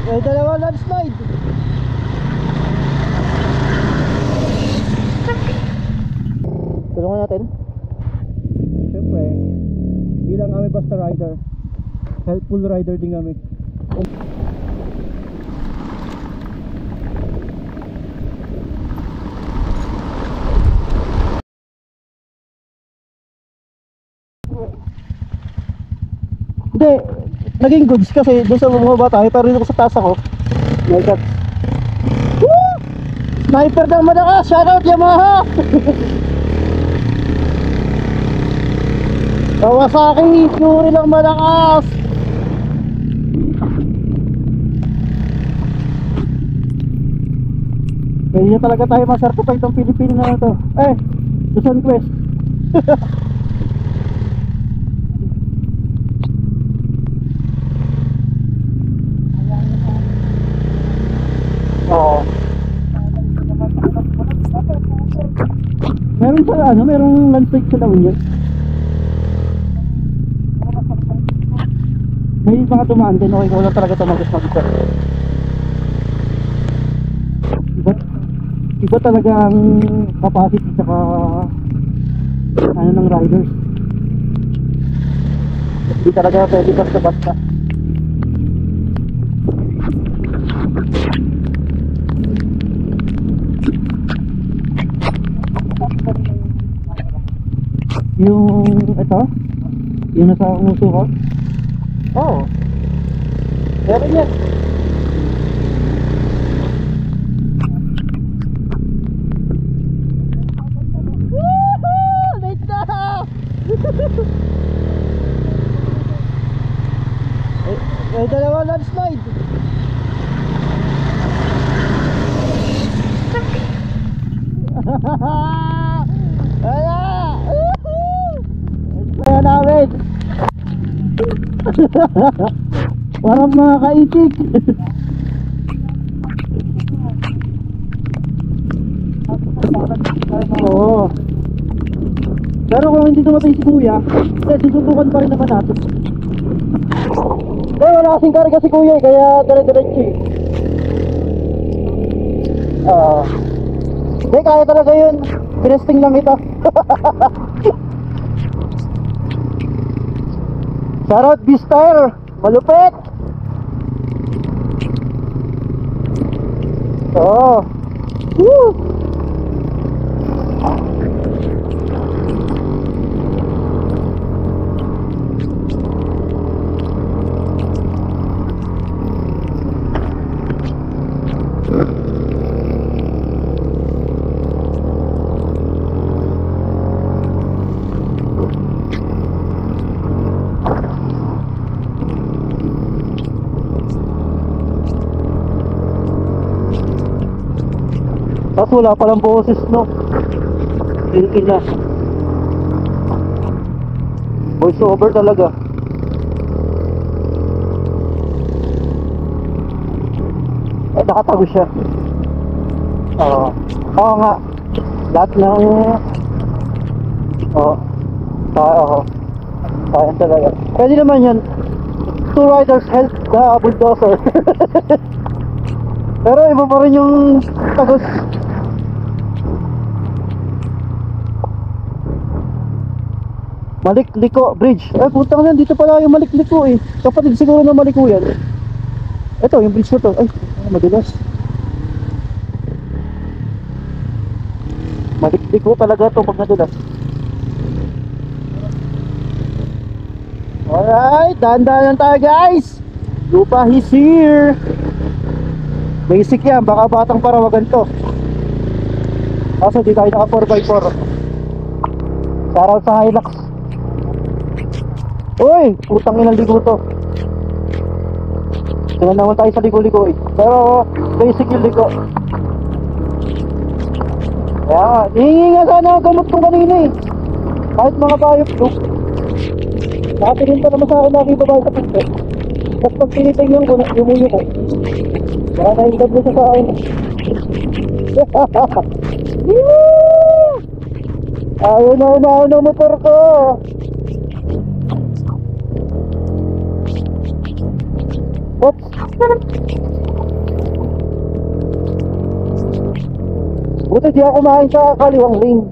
May dalawa landslide. Tulungan natin. Siyempre, hindi lang kami basta rider, helpful rider din kami. Hindi, naging goods kasi doon sa bumaba tayo, pero dito sa taas ako. My God. Woo! Sniper ng malakas! Shoutout Yamaha! Kawasaki Fury lang malakas! Pwede na talaga tayo ma-certify itong Pilipino na ito. Luzon Quest. Oo. Meron sa merong landslide sa lawin yun. May mga dumaan din, okay ko lang talaga tumagos mag-isa. Iba talaga ang capacity saka ng riders. Hindi talaga pwede basta-basta. Yung ito, yung nasa nguso ko. Oo. Meron yan. Woohoo! Late na! May dalawa landslide. Wala! Kaya namin. Parang mga kaitik. Oo. Pero kung hindi tumatay si kuya, susubukan pa rin naman natin. Wala kasing karga si kuya kaya dire-diretso eh. Hindi, kaya talaga yun. Pinesting lang ito. Shoutout Beastar, malupit. Oo. Woo! Tapos wala palang boses, no? Silky na. Voice over talaga. Nakatago siya. Oo nga. Lahat ng sayang talaga. Pwede naman yan. Two riders help the bulldozer. Pero iba pa rin yung tagos. Malikliko Bridge. Putang na, dito pala yung Malikliko eh. Kapatid siguro na Maliko yan. Ito, yung bridge na to. Ay, madulas. Malikliko talaga to pag nadulas. Alright, dahan-dahan tayo guys. Lupa is here. Basic yan, baka batang parawagan to. Kaso di tayo naka 4x4. Shoutout sa Hilux. Uy, putang inang ligo to. Tingnan naman tayo sa ligo-ligo eh. Pero basic yung ligo. Kaya hihingi nga sana ang gamot kong kanina eh. Kahit mga bayop look. Nakatingin pa naman sa akin nakibabae sa punto. Tapos pag tinitingnan ko, yumuyo ko. Baka naingad mo siya sa akin. Ayaw na umahaw ng motor ko. Buti di ako kumain sa kaliwang lane.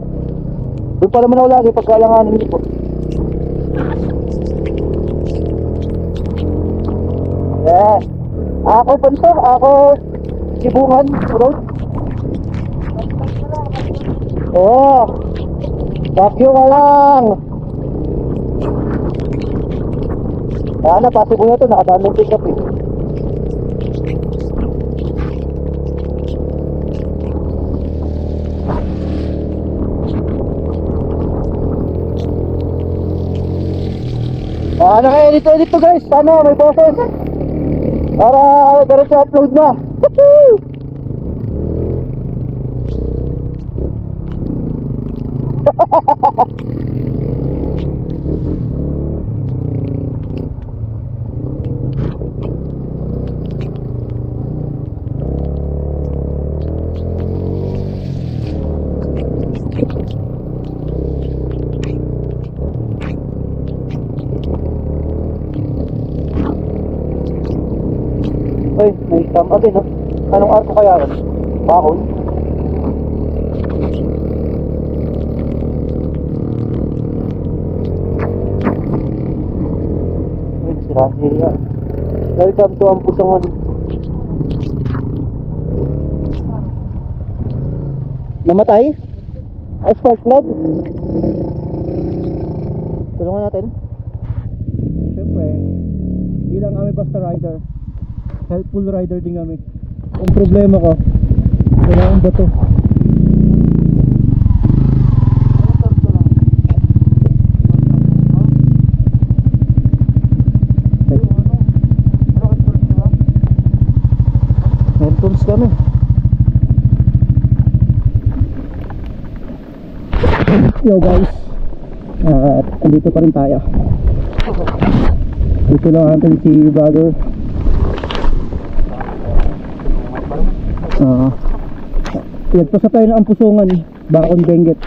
Doon pa naman ako lagi pagkalanganin niyo po. Yeah. Ako punto, ako Sibungan Road. Oo. Bakyo ka lang. Sana possible na ito, nakadaming pick up eh. Naka-edit to guys, sana may boses para diretso upload na. Woohoo! Ay, may tama din, no? Anong arko kaya rin? Bakon? Ay, sira. Welcome to Ampusangan. Namatay? Ay, spark plug? Tulungan natin. Siyempre, hindi lang kami basta rider. Helpful rider din kami. Ang problema ko, kailangan ba ito? Headphones kami. Yo guys, andito pa rin tayo. Dito lang natin si brother. Nagpasa tayo ng Ampusangan, Bakon Benguet.